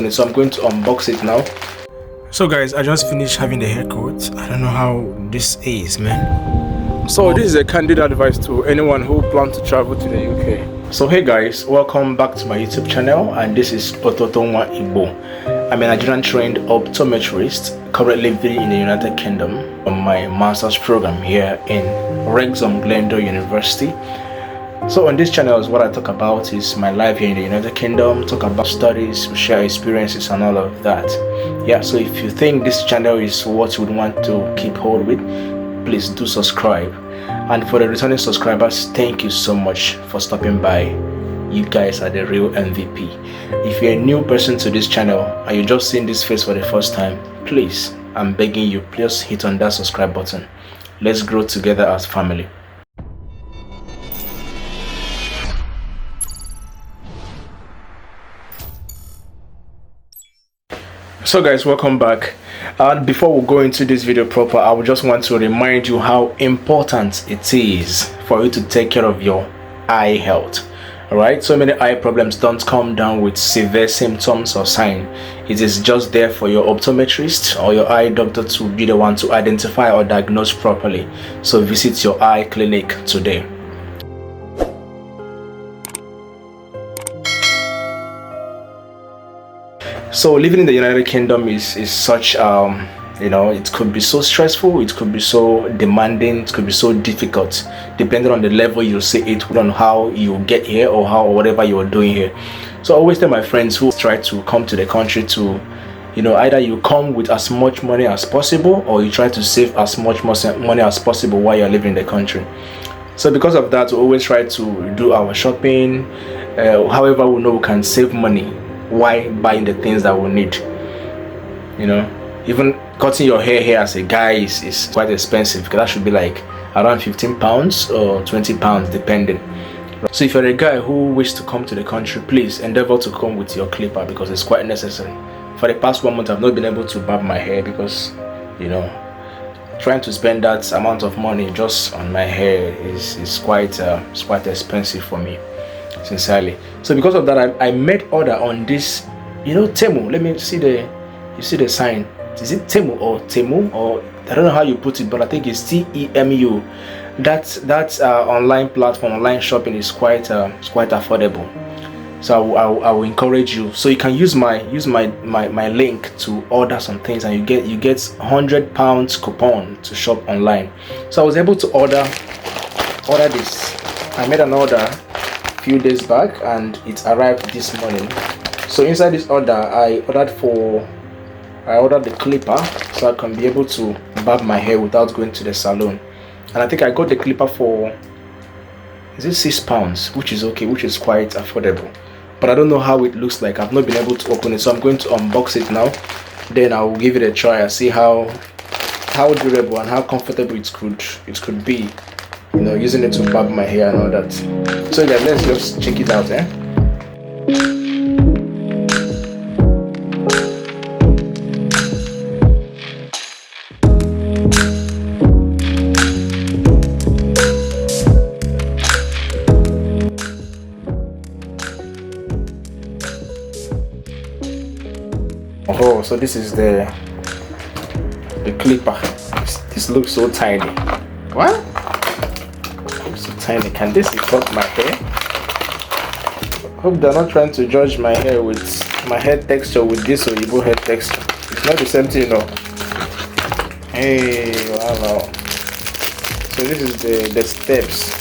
open it, so I'm going to unbox it now. So guys, I just finished having the haircut. I don't know how this is, man. So this is a candid advice to anyone who plans to travel to the UK. So hey guys, welcome back to my YouTube channel, and this is Ototonwa Igbo. I'm a Nigerian trained optometrist currently living in the United Kingdom on my master's program here in Wrexham Glendale University. So on this channel is what I talk about is my life here in the United Kingdom, talk about studies, share experiences and all of that. Yeah, so if you think this channel is what you would want to keep hold with, please do subscribe. And for the returning subscribers, thank you so much for stopping by. You guys are the real MVP. If you're a new person to this channel and you're just seeing this face for the first time, please, I'm begging you, please hit on that subscribe button. Let's grow together as family. So guys, welcome back. And before we go into this video proper, I would just want to remind you how important it is for you to take care of your eye health. Alright, so many eye problems don't come down with severe symptoms or signs. It is just there for your optometrist or your eye doctor to be the one to identify or diagnose properly. So visit your eye clinic today. So living in the United Kingdom is such you know, it could be so stressful, it could be so demanding, it could be so difficult, depending on the level you see it, on how you get here or whatever you are doing here. So I always tell my friends who try to come to the country to, you know, either you come with as much money as possible or you try to save as much money as possible while you're living in the country. So because of that, we always try to do our shopping, however we know we can save money while buying the things that we need. You know, even cutting your hair here as a guy is quite expensive, because that should be like around 15 pounds or 20 pounds depending. So if you're a guy who wishes to come to the country, please endeavor to come with your clipper because it's quite necessary. For the past 1 month, I've not been able to barb my hair because, you know, trying to spend that amount of money just on my hair is quite expensive for me, sincerely. So because of that, I made order on this, you know, Temu. Let me see you see the sign. Is it Temu or Temu, or I don't know how you put it, but I think it's Temu. That online platform, online shopping is quite affordable. So I will encourage you. So you can use my link to order some things, and you get £100 coupon to shop online. So I was able to order this. I made an order few days back and it arrived this morning. So inside this order, I ordered the clipper so I can be able to barb my hair without going to the salon. And I think I got the clipper for, is it £6, which is okay, which is quite affordable. But I don't know how it looks like. I've not been able to open it, so I'm going to unbox it now. Then I will give it a try and see how durable and how comfortable it could be, you know, using it to barb my hair and all that. So yeah, let's just check it out, eh? Oh, so this is the clipper. This looks so tiny. What? So tiny. Can this cut my hair? Hope they're not trying to judge my hair with my hair texture with this Oyibo hair texture. It's not the same thing, you know. Hey, wow. So this is the steps.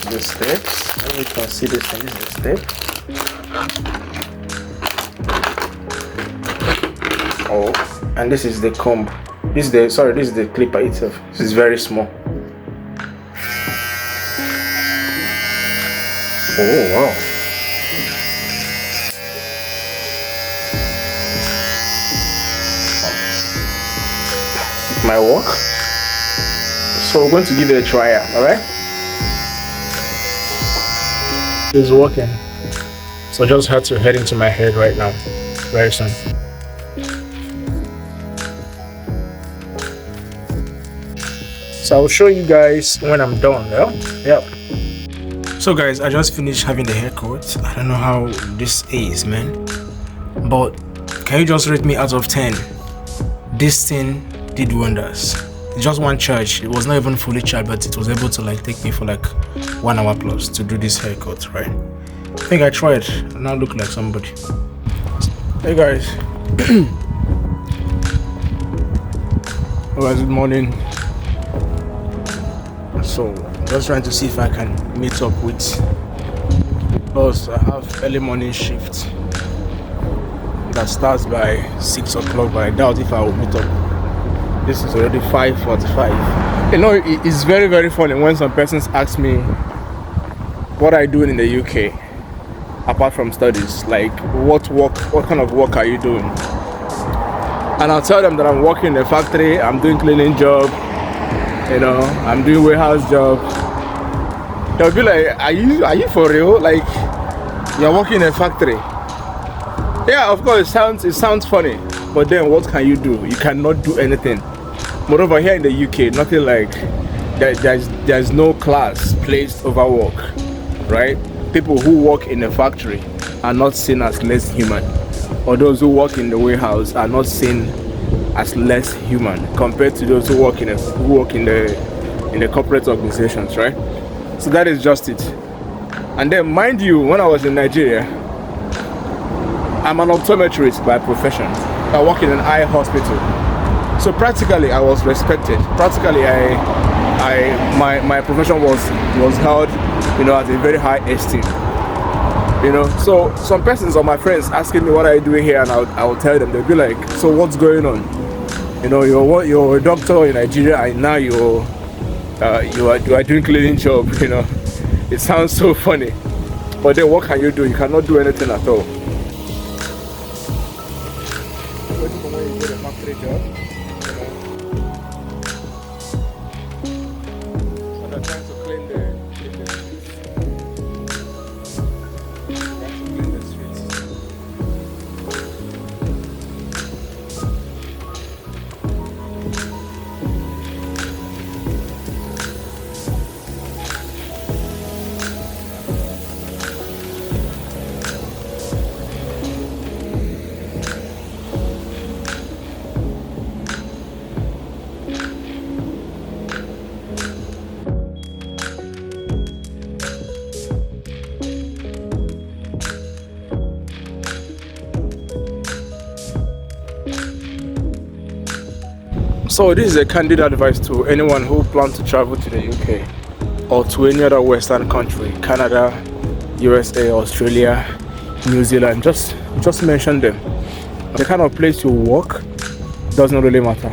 The steps. Let me can see this one. This is the step. Oh, and this is the comb. This is the clipper itself. This is very small. Oh wow. It might work. So we're going to give it a try, alright? It's working. So I just had to head into my head right now. Very soon. So I'll show you guys when I'm done. Yeah. So guys, I just finished having the haircut. I don't know how this is, man. But can you just rate me out of 10? This thing did wonders. Just one charge. It was not even fully charged, but it was able to like take me for like 1 hour plus to do this haircut, right? I think I tried. I now look like somebody. Hey guys. Good morning. So just trying to see if I can meet up with boss. I have early morning shift that starts by 6 o'clock, but I doubt if I will meet up. This is already 5:45. You know, it's very, very funny when some persons ask me what I do in the UK apart from studies, like what kind of work are you doing? And I'll tell them that I'm working in a factory, I'm doing cleaning job, you know, I'm doing warehouse job. They'll be like, are you for real? Like, you're working in a factory? Yeah, of course, it sounds funny, but then what can you do? You cannot do anything. Moreover, here in the UK, nothing like there's no class placed over work, right? People who work in a factory are not seen as less human, or those who work in the warehouse are not seen as less human compared to those who work in the corporate organizations, right? So that is just it. And then, mind you, when I was in Nigeria, I'm an optometrist by profession. I work in an eye hospital. So practically, I was respected. Practically, my profession was held, you know, at a very high esteem. You know, so some persons or my friends asking me what are you doing here, and I will tell them. They'll be like, so what's going on? You know, you're a doctor in Nigeria, and now you are doing cleaning job. You know, it sounds so funny, but then what can you do? You cannot do anything at all. Waiting for when you get a factory job. And they're trying to clean the So this is a candid advice to anyone who plans to travel to the UK or to any other Western country, Canada, USA, Australia, New Zealand. Just mention them. The kind of place you work doesn't really matter.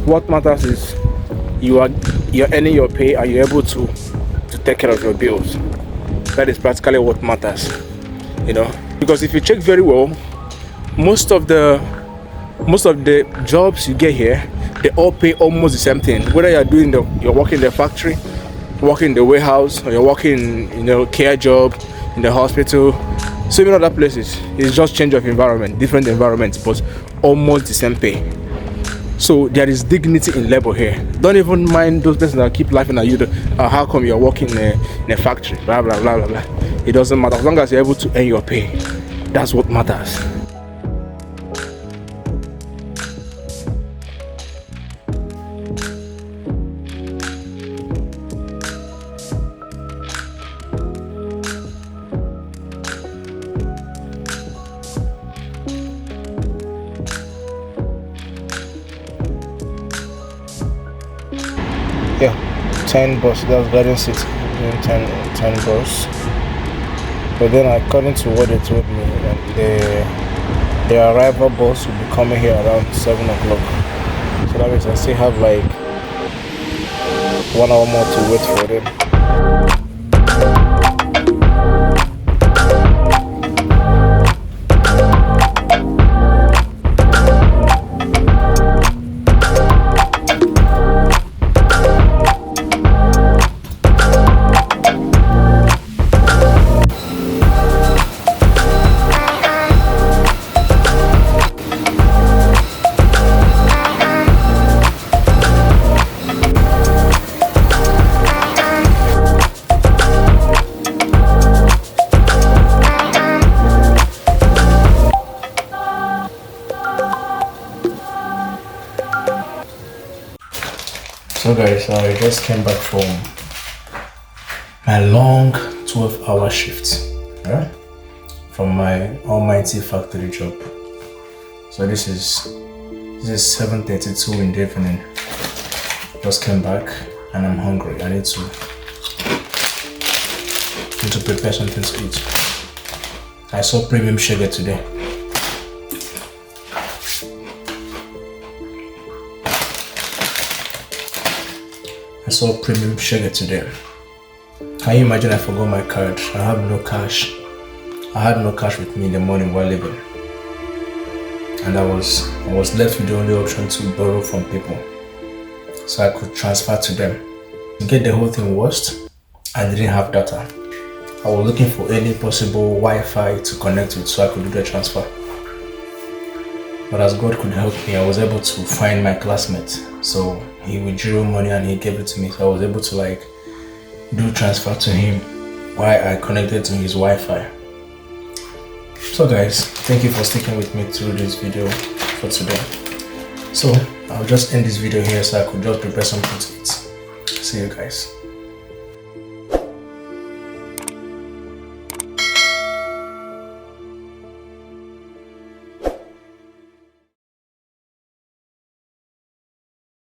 What matters is you're earning your pay and you're able to take care of your bills. That is practically what matters, you know. Because if you check very well, most of the jobs you get here, they all pay almost the same thing. Whether you're working in the factory, working in the warehouse, or you're working in a care job in the hospital, so many other places. It's just change of environment, different environments, but almost the same pay. So there is dignity in labor here. Don't even mind those persons that keep laughing at you. How come you're working in a factory? Blah blah blah blah blah. It doesn't matter as long as you're able to earn your pay. That's what matters. Yeah, 10 bus, that's Garden City, 10 bus. But then according to what they told me, the arrival bus will be coming here around 7 o'clock. So that means I still have like 1 hour more to wait for them. So guys, I just came back from my long 12-hour shift, yeah, from my almighty factory job. So this is 7:32 in the evening. Just came back and I'm hungry. I need to prepare something to eat. I saw premium sugar today. Can you imagine I forgot my card? I have no cash. I had no cash with me in the morning while leaving. And I was left with the only option to borrow from people so I could transfer to them. To get the whole thing worst, I didn't have data. I was looking for any possible Wi-Fi to connect with so I could do the transfer. But as God could help me, I was able to find my classmate. So he withdrew money and he gave it to me. So I was able to do transfer to him while I connected to his Wi-Fi. So guys, thank you for sticking with me through this video for today. So I'll just end this video here so I could just prepare something to eat. See you guys.